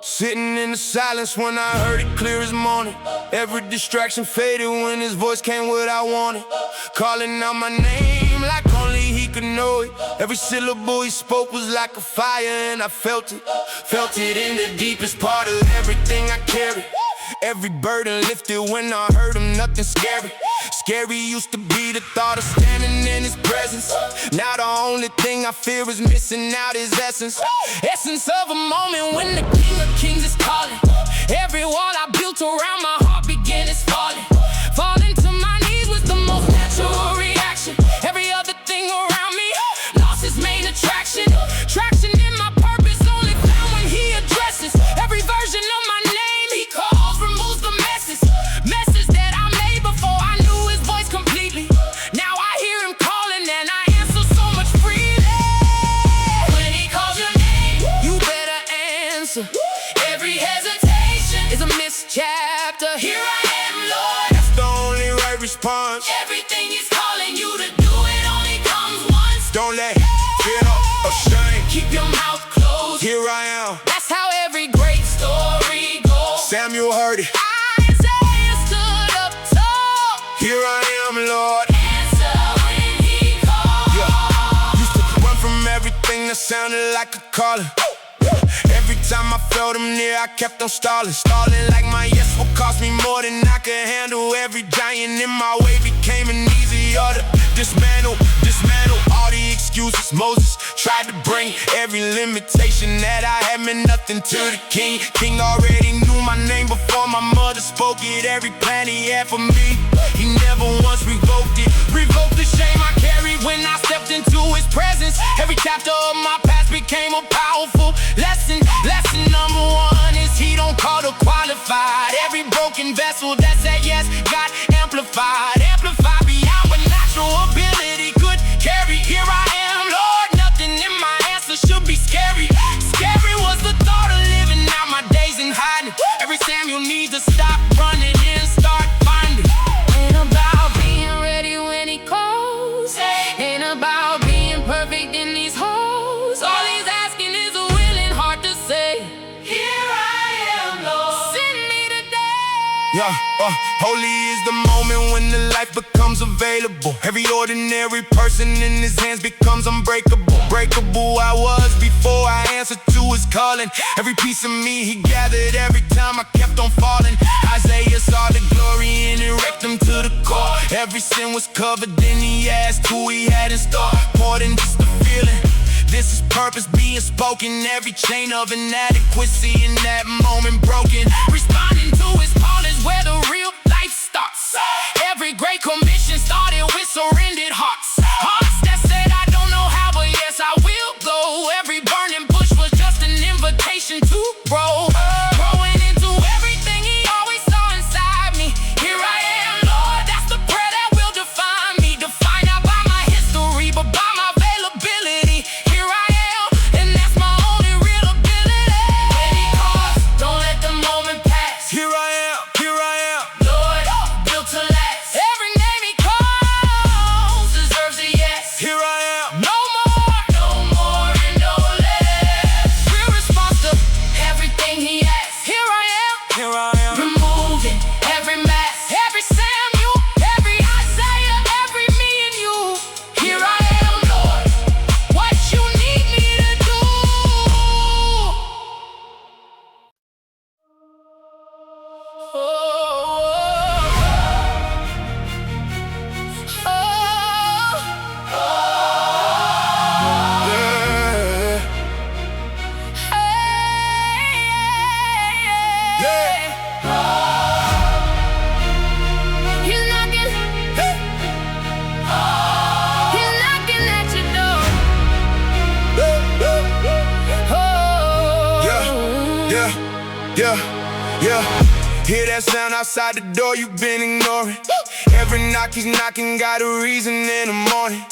Sitting in the silence when I heard it clear as morning. Every distraction faded when his voice came what I wanted. Calling out my name like only he could know it. Every syllable he spoke was like a fire and I felt it. Felt it in the deepest part of everything I carry. Every burden lifted when I heard him, nothing scary. Scary used to be the thought of standing in his presence. Now the only thing I fear is missing out his essence. Essence of a moment when the King of Kings is calling. Every wall I built around my heart began is falling. Falling to my knees was the most natural reaction. Every other thing around me lost its main attraction. Traction in my purpose only found when he addresses. Every version of my name he calls removes the messes. Messes that I made before I knew his voice completely. Now I hear him calling and I answer so much freely. When he calls your name, you better answer. Every hesitation is a missed chapter. Here I am, Lord. That's the only right response. Everything he's calling you to do, it only comes once. Don't let fear or shame keep your mouth closed. Here I am. That's how every great story goes. Samuel heard it. Isaiah stood up tall. Here I am, Lord. Answer when he calls. Yeah. Used to run from everything that sounded like a calling. Every time I felt him near, I kept on stalling. Stalling like my yes will cost me more than I could handle. Every giant in my way became an easy order. Dismantle all the excuses Moses tried to bring. Every limitation that I had meant nothing to the king. King already knew my name before my mother spoke it. Every plan he had for me, he never once revoked it. Revoked the shame I carried when I stepped into his presence. Every chapter of my past became a powerful lesson. Lesson number one is he don't call the qualified. Every broken vessel that said yes got amplified. Amplified beyond what natural ability could carry. Here I am, Lord. Nothing in my answer should be scary. Scary was the thought of living out my days in hiding. Every Samuel needs to stop running and start finding. Ain't about being ready when he calls. Ain't about being perfect in these holes. All he's asking is a willing heart to say, here I am, Lord. Send me today. Yeah, holy is the moment when the life becomes available. Every ordinary person in his hands becomes unbreakable. Breakable I was before I answered to his calling. Every piece of me he gathered every time I kept on falling. Isaiah saw the glory and it wrecked him to the core. Every sin was covered, then he asked who he had in store. More than just a feeling, this is purpose being spoken. Every chain of inadequacy in that moment broken. Responding to his call is where the real life starts. Every great commission started with surrendered hearts. Hearts that said I don't know how, but yes I will go. Every burning bush was just an invitation to grow. Growing into everything he always saw inside me. Here I am, Lord, that's the prayer that will define me. Defined not by my history, but by my availability. Here I am, and that's my only real ability. When he calls, don't let the moment pass. Here I am, Lord, built to last. Every name he calls deserves a yes. Here I am, no more and no less. Real response to everything he asks. Here I am, removing every mask. Every Samuel, every Isaiah, every me and you. Here I am, Lord, what you need me to do. He's knocking at your door. Yeah. Hear that sound outside the door you've been ignoring. Every knock he's knocking got a reason in the morning.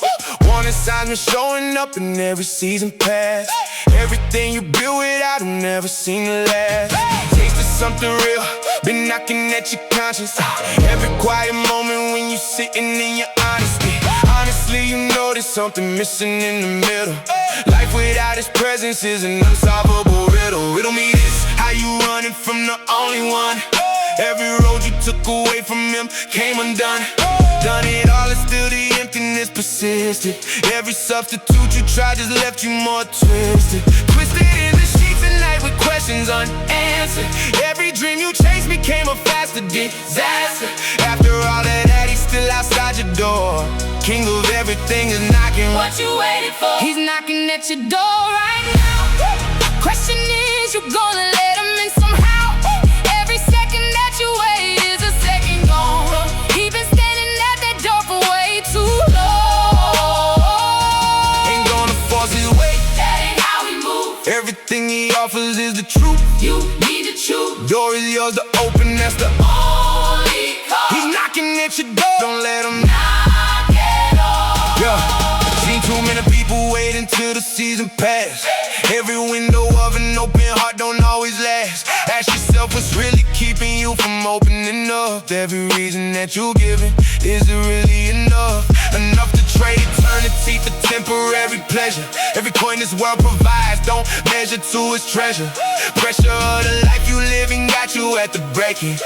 Warning signs been showing up in every season past. Everything you build without him never seem to last. Taste of something real, been knocking at your conscience. Every quiet moment when you sitting in your honesty. Honestly Honestly, you know there's something missing in the middle. Life without his presence is an unsolvable riddle. Riddle me this, how you running from the only one? Every road you took away from him came undone. Done it all and still the emptiness persisted. Every substitute you tried just left you more twisted. Twisted in the sheets at night with questions unanswered. Every dream you chased became a faster disaster. After all of that, he's still outside your door. King of everything is knocking. What you waiting for? He's knocking at your door right now. Question is, you gonna let him in somehow? Every second that you wait is a second gone. He been standing at that door for way too long. Ain't gonna force his way, that ain't how we move. everything he offers is the truth. You need to choose. Door is yours to open, that's the Only call. He's knocking at your door, don't let him Knock it off. Yeah, seen too many people wait until the season pass. Every window of an open heart don't always last. Ask yourself what's really keeping you from opening up. Every reason that you're giving, is it really enough? Enough to trade eternity for temporary pleasure. Every coin this world provides don't measure to its treasure. Pressure of the life you living got you at the breaking.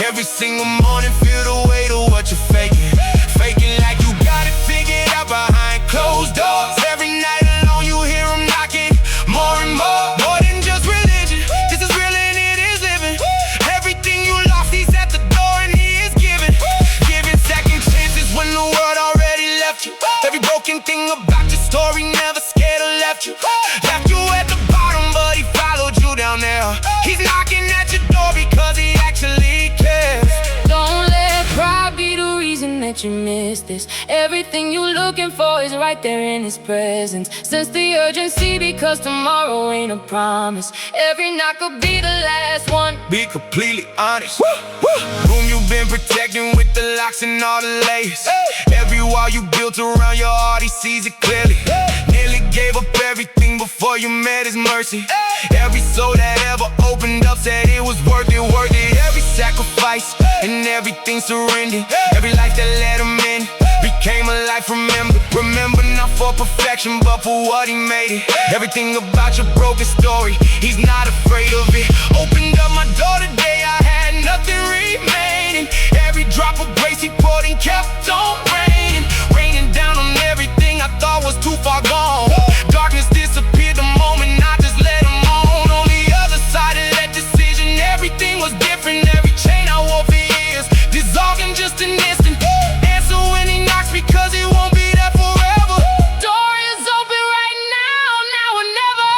Every single morning feel the weight of what you're faking. Faking like you got it figured out behind closed doors. Every night alone you hear him knocking more and more. More than just religion, this is real and it is living. Everything you lost, he's at the door and he is giving. Giving second chances when the world already left you. Every broken thing about your story never scared or left you. Left you at the bottom but he followed you down there. He's knocking at your door because he actually cares. Don't let pride be the reason that you miss this. Everything you're looking for is right there in his presence. Sense the urgency because tomorrow ain't a promise. Every knock could be the last one. Be completely honest. Room you've been protecting with the locks and all the layers. Every wall you built around your heart, he sees it clearly. Nearly gave up everything before you met his mercy. Every soul that ever opened up said it was worth it, worth it. Every sacrifice and everything surrendered. Every life that let him in became a life remembered. Remember not for perfection but for what he made it. Everything about your broken story, he's not afraid of it. Opened up my door today, I had nothing remaining. Every drop of grace he poured and kept on raining. Raining down on everything I thought was too far gone. Darkness disappeared the moment I just let him on. On the other side of that decision, everything was different. Every chain I wore for years dissolved in just an instant. Answer when he knocks because he won't be there forever. Door is open right now, now or never.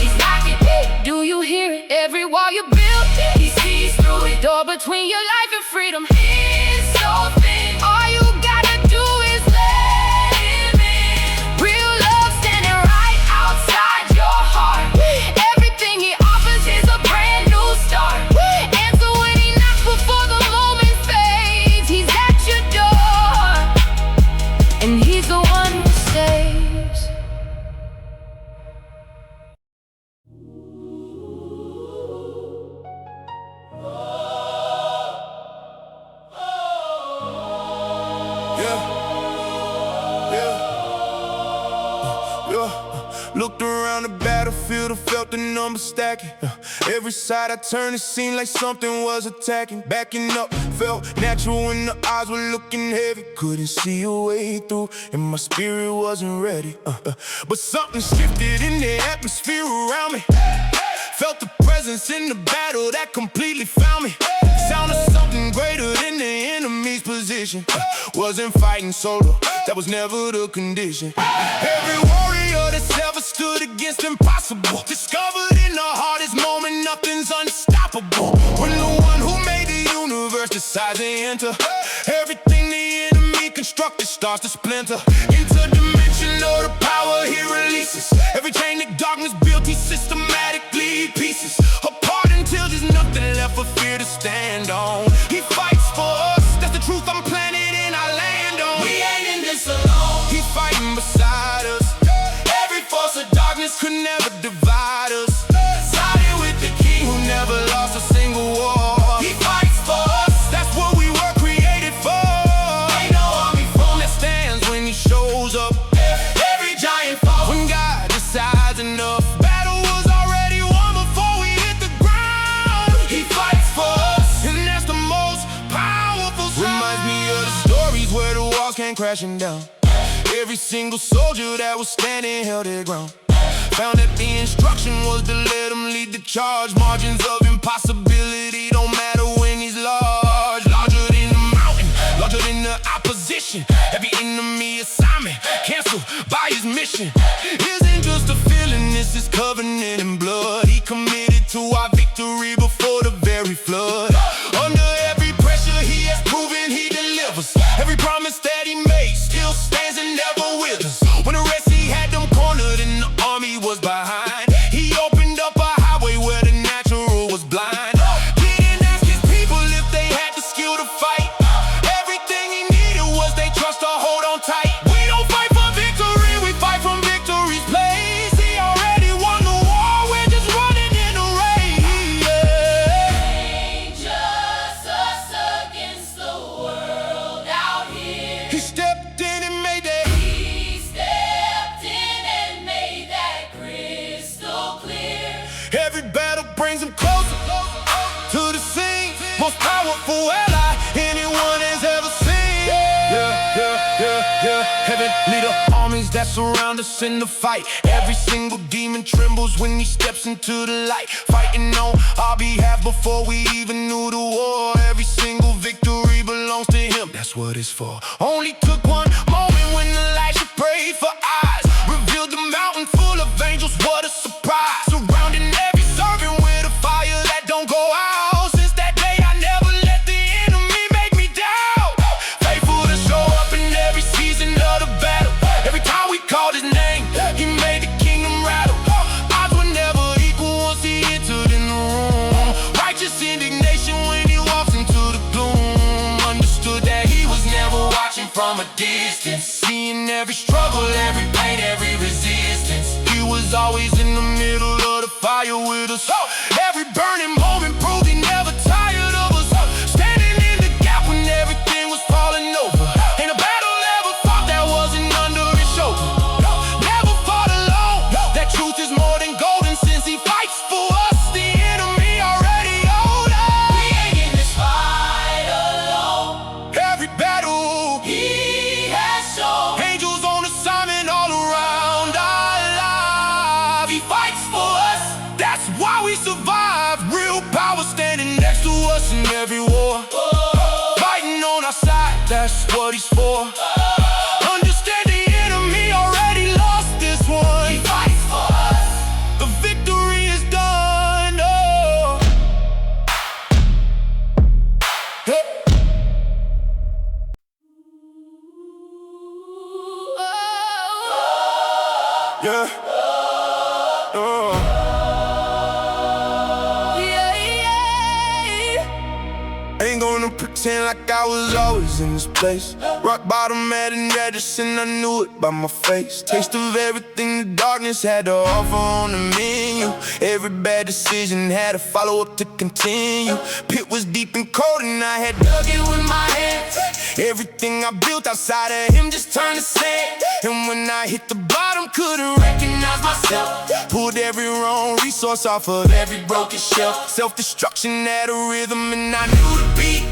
He's knocking. Do you hear it? Every wall you built, he sees through it. Door between your life and freedom is so thin. All you gotta do is let him in. Real love standing right outside your heart. Everything he offers is a brand new start. Answer when he knocks before the moment fades. He's at your door, and he's the one who saves. Looked around the battlefield, I felt the numbers stacking. Every side I turned, it seemed like something was attacking. Backing up, felt natural when the eyes were looking heavy. Couldn't see a way through, and my spirit wasn't ready. But something shifted in the atmosphere around me. Felt the presence in the battle that completely found me. Sound of something greater than the enemy's position. Wasn't fighting solo, that was never the condition. Every warrior that's ever stood against impossible, discovered in the hardest moment nothing's unstoppable. When the one who made the universe decides to enter, everything the enemy constructed starts to splinter. Interdimensional, the power he releases. Every chain that darkness built, he systematically pieces apart until there's nothing left for fear to stand on. He fights for us, that's the truth I'm planted in our land on. We ain't in this alone. He's fighting beside us. Every force of darkness could never divide us. Sided with the king who never lost a single war. He fights for us, that's what we were created for. Ain't no army form that stands when he crashing down. Every single soldier that was standing held their ground. Found that the instruction was to let him lead the charge. Margins of impossibility don't matter when he's large. Larger than the mountain, larger than the opposition. Every enemy assignment canceled by his mission. Isn't just a feeling, this is covenant in blood. He committed to our victory before the very flood. Under every pressure he has proven he delivers. Every promise that he made still stands and never withers. When the Red Sea had them cornered and the army was behind, he opened up a highway where the natural was blind. Didn't ask his people if they had the skill to fight. Everything he needed was they trust to hold on tight. We don't fight for victory, we fight from victory's place. He already won the war, we're just running in the race. Ain't just us against the world out here. He stepped in and made that. He stepped in and made that crystal clear. Every battle brings him closer to the scene. Most powerful ally anyone has ever seen. Heaven lead up armies that surround us in the fight. Every single demon trembles when he steps into the light. Fighting on our behalf before we even knew the war. Every single victory belongs to him, that's what it's for. Only took one moment when Elijah prayed for eyes. Revealed the mountain full of angels, what a surprise. Surrounding every servant with a fire that don't go out. Since that day I never let the enemy make me doubt. Faithful to show up in every season of the battle. Every time we called his name, he made the kingdom rattle. Odds were never equal once he entered in the room. Righteous indignation when he walks into the gloom. Understood that he was never watching from a distance. Seeing every struggle, every pain, every resistance. He was always in the middle of the fire with us. Every burning moment proved he never tired of us. Standing in the gap when everything was falling over. Ain't a battle ever fought that wasn't under his shoulder. Never fought alone, that truth is more than golden. Since he fights for us, the enemy already owed us. We ain't in this fight alone. Every battle, He has shown angels on assignment all around our lives. he fights for us. That's why we survive. Real power standing next to us in every war. Fighting on our side, that's what he's for. Understand the enemy already lost this one. He fights for us. The victory is done. Oh. Hey. Yeah. Oh. Ain't gonna pretend like I was always in this place. Rock bottom at an address and I knew it by my face. Taste of everything the darkness had to offer on the menu. Every bad decision had a follow-up to continue. Pit was deep and cold and I had dug it with my hands. Everything I built outside of him just turned to sand. And when I hit the bottom, couldn't recognize myself. Pulled every wrong resource off of every broken shelf. Self-destruction had a rhythm and I knew the beat.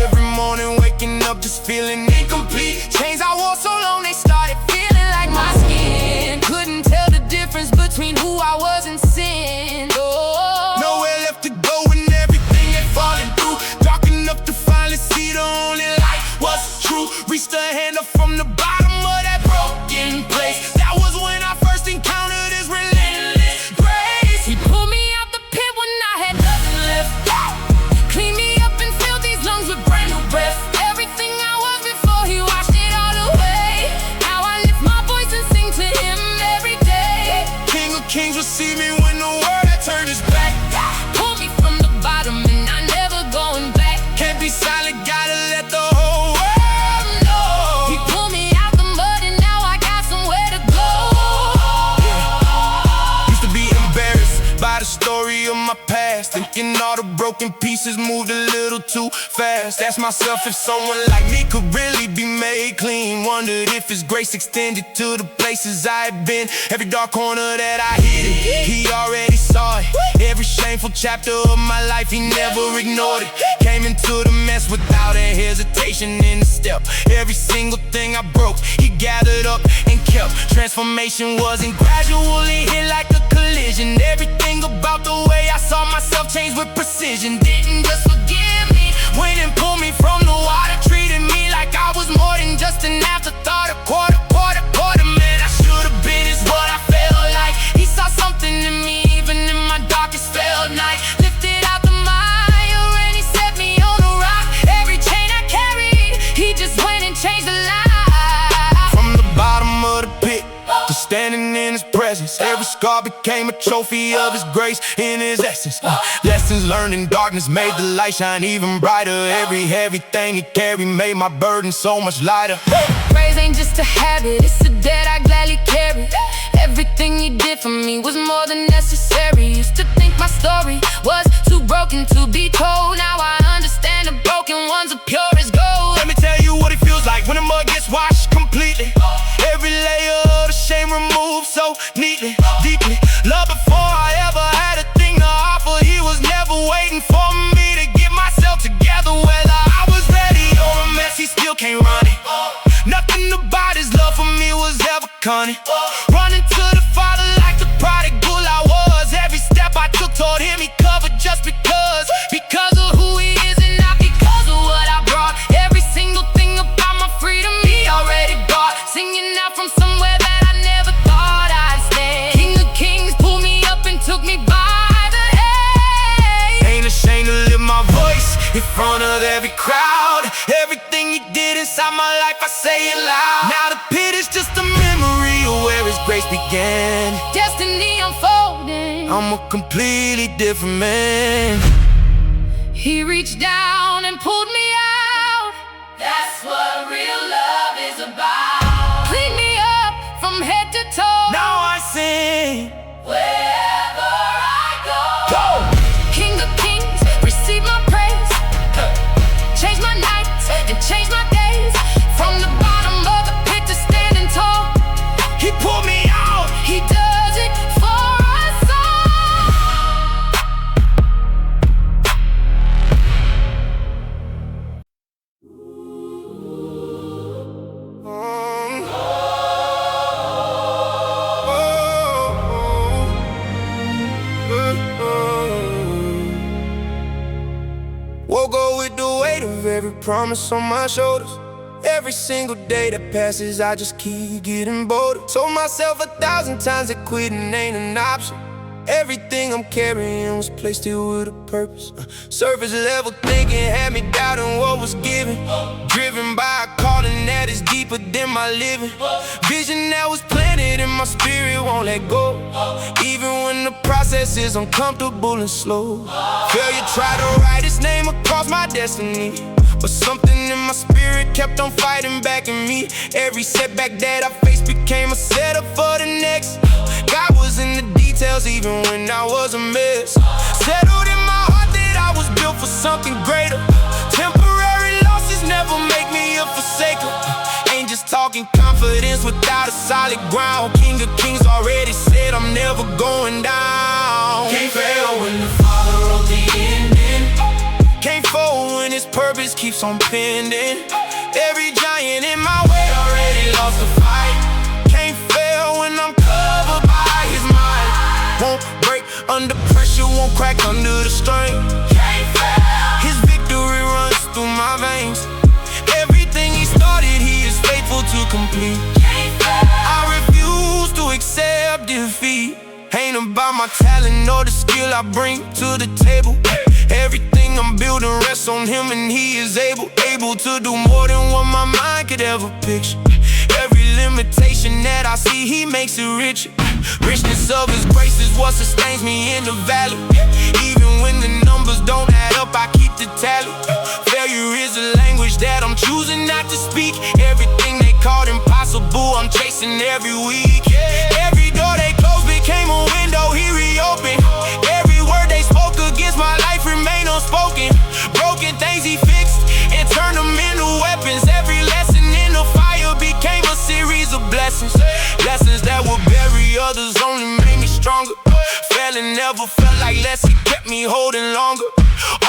Every morning waking up just feeling incomplete. Chains I wore so long they started feeling like my skin. Couldn't tell the difference between who I was and sin. Oh. Nowhere left to go when everything had fallen through. Dark enough to finally see the only light was true. Reached a hand up from the bottom of that broken place. That was when I first encountered his relentless grace. He pulled me out the pit when I had nothing left. Cleaned me up and filled these lungs with brand new breath. Everything I was before, he washed it all away. Now I lift my voice and sing to him every day. King of Kings received me when the world had turned his back. Pulled me from the bottom and I never going back. Can't be silent, gotta let the whole world know. He pulled me out the mud and now I got somewhere to go. Used to be embarrassed by the story of my past, thinking all the broken pieces moved a little too fast. Asked myself if someone like me could really be made clean. Wondered if his grace extended to the places I had been. Every dark corner that I hid it, he already saw it. Every shameful chapter of my life, he never ignored it. came into the mess without a hesitation in the step. Every single thing I broke, he gathered up and kept. Transformation wasn't gradual, it hit like a collision. Everything about the way I saw myself change with precision. Didn't just forgive me, went and pulled me from the water. Treated me like I was more than just an afterthought. A quarter, man, I should've been is what I felt like. He saw something in me, even in my darkest failed night. Lifted out the mire and he set me on a rock. Every chain I carried, he just went and changed the life. From the bottom of the pit to standing in his presence, every scar became a trophy of his grace in his essence. Lessons learned in darkness made the light shine even brighter. Every heavy thing he carried made my burden so much lighter. Praise ain't just a habit, it's a debt I gladly carry. Everything he did for me was more than necessary. Used to think my story was too broken to be told. Now I understand the broken ones are pure as gold. Let me tell you what it feels like when the mud gets washed completely. Every layer of the shame removed so neatly, deeply. Love before I ever had a thing to offer. He was never waiting for me to get myself together. Whether I was ready or a mess, he still can't run it. Nothing about his love for me was ever cunning. Running to the Father like the prodigal I was. Every step I took toward him, he covered just because of who he is and not because of what I brought. Every single thing about my freedom he already bought. Singing out from somewhere that I never thought I'd stand. King of Kings pulled me up and took me by the hand. Ain't ashamed to lift my voice in front of every crowd. Everything he did inside my life, I say it loud. Now the pit is just a memory of where his grace began. Destiny unfolding, I'm a completely different man. He reached down and pulled me out. That's what real love is about. Cleaned me up from head to toe. Now I sing wherever I go. King of Kings, receive my praise. Change my nights and change my days. From the bottom of the pit to standing tall, he pulled me out. He does it for us Woke up with the weight of every promise on my shoulders. Every single day that passes, I just keep getting bolder. Told myself 1,000 times that quitting ain't an option. Everything I'm carrying was placed here with a purpose. Surface level thinking had me doubting what was given. Driven by a calling that is deeper than my living. Vision that was planted in my spirit won't let go, even when the process is uncomfortable and slow. Failure tried to write its name across my destiny, but something in my spirit kept on fighting back at me. Every setback that I faced became a setup for the next. God was in the details even when I was a mess. Settled in my heart that I was built for something greater. Temporary losses never make me a forsaker. Ain't just talking confidence without a solid ground. King of Kings already said I'm never going down. Can't fail when the Father wrote the ending. Can't fold when his purpose keeps on pending. Every giant in my way already lost the fight. Can't fail when I'm covered by his might. Won't break under pressure, won't crack under the strain. Can't fail. His victory runs through my veins. Everything he started, he is faithful to complete. Can't fail. I refuse to accept defeat. Ain't about my talent or the skill I bring to the table. Everything I'm building rests on him, and he is able to do more than what my mind could ever picture. Every limitation that I see, he makes it richer. Richness of his grace is what sustains me in the valley. Even when the numbers don't add up, I keep the tally. Failure is a language that I'm choosing not to speak. Everything they called impossible, I'm chasing every week. Every door they closed became a window he reopened. Every word they spoke against my life remained unspoken. Broken things he fixed and turned them into weapons. Every lesson in the fire became a series of blessings. Lessons that would bury others only made me stronger. Failing never felt like less, it kept me holding longer.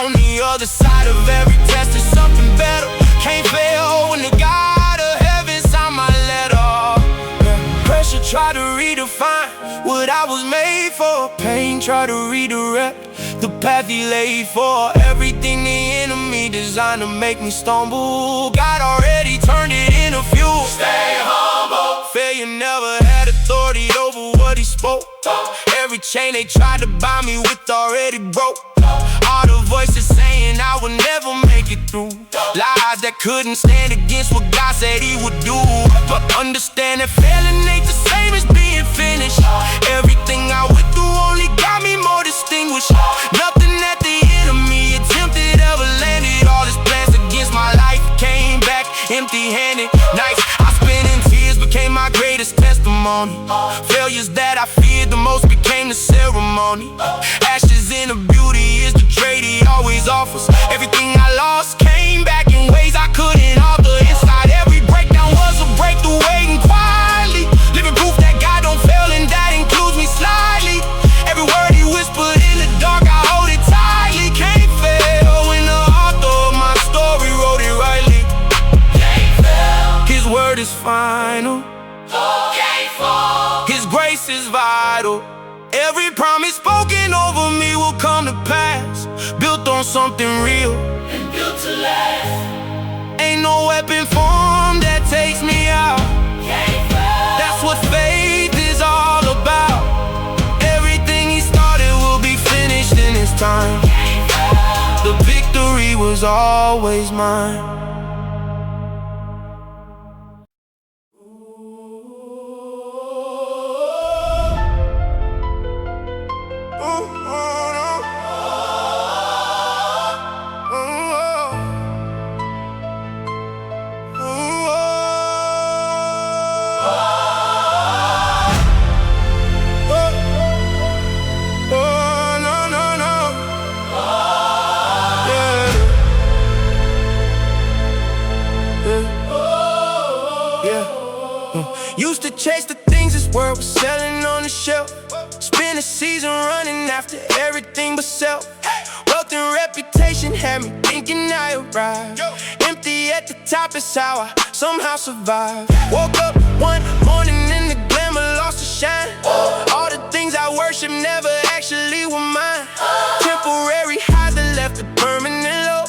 On the other side of every test is something better. Can't fail when the God of heaven signed my letter. Pressure tried to redefine what I was made for. Pain tried to redirect the path he laid for. Everything the enemy designed to make me stumble, God already turned it into fuel. Stay humble. Failure never had authority over what he spoke. Every chain they tried to bind me with already broke. All the voices saying I would never make it through. Lies that couldn't stand against what God said he would do. But understand that failing ain't the same as being finished. Everything I went through only got me more distinguished. Nothing that the enemy attempted ever landed. All his plans against my life came back empty-handed. Nights I spent in tears became my greatest testimony. Failures that I feared the most became the ceremony. Ashes in the beauty is the trade he always offers. Everything I lost came back in ways I couldn't alter. Inside every breakdown was a breakthrough waiting quietly. Living proof that God don't fail, and that includes me slightly. Every word he whispered in the dark, I hold it tightly. Can't fail when the author of my story wrote it rightly. Can't fail. His word is final. Can't fall. His grace is vital. Every promise spoken over me will come to pass. Built on something real and built to last. Ain't no weapon formed that takes me out. Can't fall. That's what faith is all about. Everything he started will be finished in his time. Can't fall. The victory was always mine. Used to chase the things this world was selling on the shelf. Spent a season running after everything but self. Wealth and reputation had me thinking I arrived. Empty at the top is how I somehow survived. Woke up one morning and the glamour lost the shine. All the things I worship never actually were mine. Temporary highs that left a permanent low.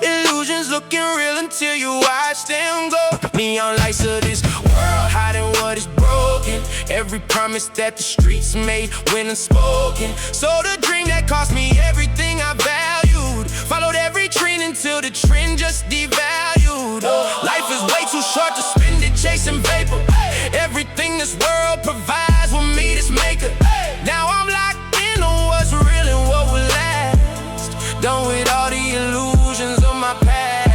Illusions looking real until you watch them go. Neon lights of this world hiding what is broken. Every promise that the streets made went unspoken. Sold a dream that cost me everything I valued. Followed every trend until the trend just devalued. Life is way too short to spend it chasing vapor. Everything this world provides will meet its maker. Now I'm locked in on what's real and what will last. Done with all the illusions of my past.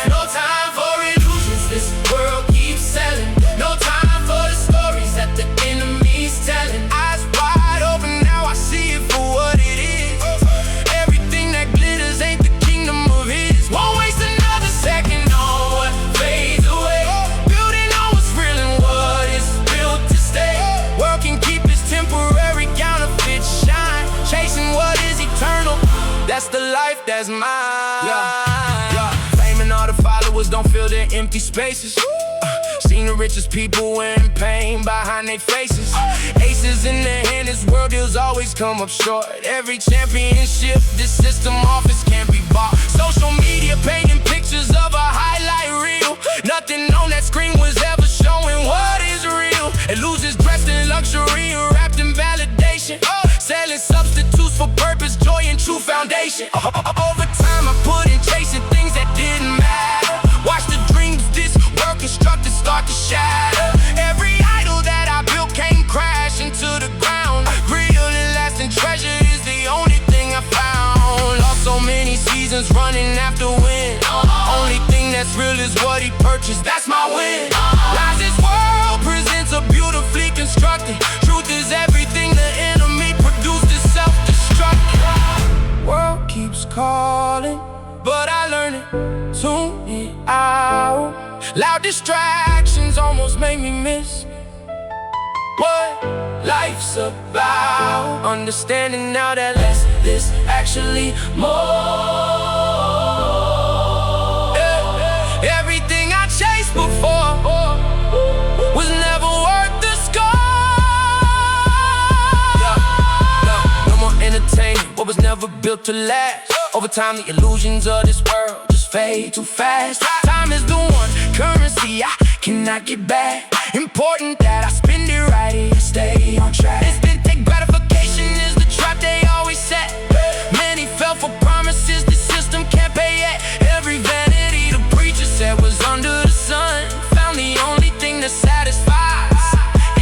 No time for illusions, this world keeps selling. No time for the stories that the enemy's telling. Eyes wide open, now I see it for what it is. Everything that glitters ain't the kingdom of his. Won't waste another second on what fades away. Building on what's real and what is built to stay. World can keep this temporary counterfeit shine. Chasing what is eternal, that's the life that's mine. Fame and all the followers don't fill their empty spaces. Seen the richest people wearing pain behind their faces. Aces in their hand, this world deals always come up short. Every championship, this system office can't be bought. Social media painting pictures of a highlight reel. Nothing on that screen was ever showing what is real. Illusions dressed in luxury and wrapped in validation. Selling substitutes for purpose, joy and true foundation. Over time I put in chasing things that didn't matter. Watch the dreams this world constructed start to shatter. Every idol that I built came crash into the ground. Real and lasting treasure is the only thing I found. Lost so many seasons running after win. Only thing that's real is what he purchased, that's my win. Lies this world presents a beautifully constructed. Truth is everything the enemy produced is self-destructive. World keeps calling, but I learned it, tune it out. Loud distractions almost make me miss what life's about. Understanding now that less this actually more. Yeah. Everything I chased before was never worth the score. No more entertainment, what was never built to last. Over time, the illusions of this world just fade too fast. Time is the one currency I cannot get back. Important that I spend it right here, stay on track. Instant gratification is the trap they always set. Many fell for promises the system can't pay yet. Every vanity the preacher said was under the sun found the only thing that satisfies.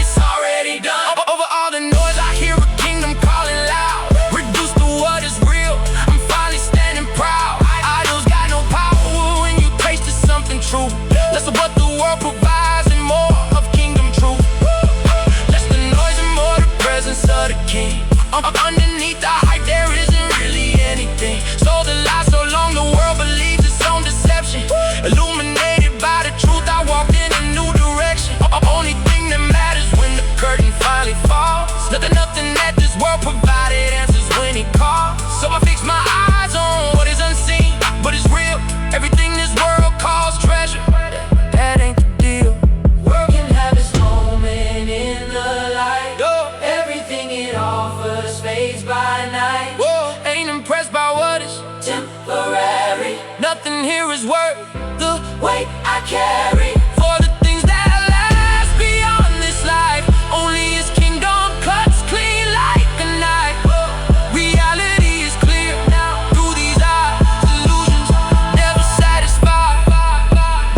It's already done. Over all the noise I hear a kingdom calling loud. Reduced to what is real, I'm finally standing proud. Idols got no power when you taste of something true. Less of what the world provides and more of kingdom truth. Less the noise and more the presence of the king. Underneath the hype there isn't really anything. Sold a lie so long the world believes its own deception. Illuminated by the truth I walked in a new direction. Only thing that matters when the curtain finally falls. Nothing that this world provided answers when he calls. So I fix my eyes on what is unseen, but it's real. Everything this world calls treasure, that ain't the deal. World can have its moment in the light. Everything it offers fades by night. Whoa, ain't impressed by what is temporary. nothing here is worth the Weight I carry. for the things that last beyond this life. Only his kingdom cuts clean like a knife. Reality is clear now through these eyes. Illusions never satisfy.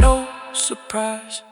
No surprise.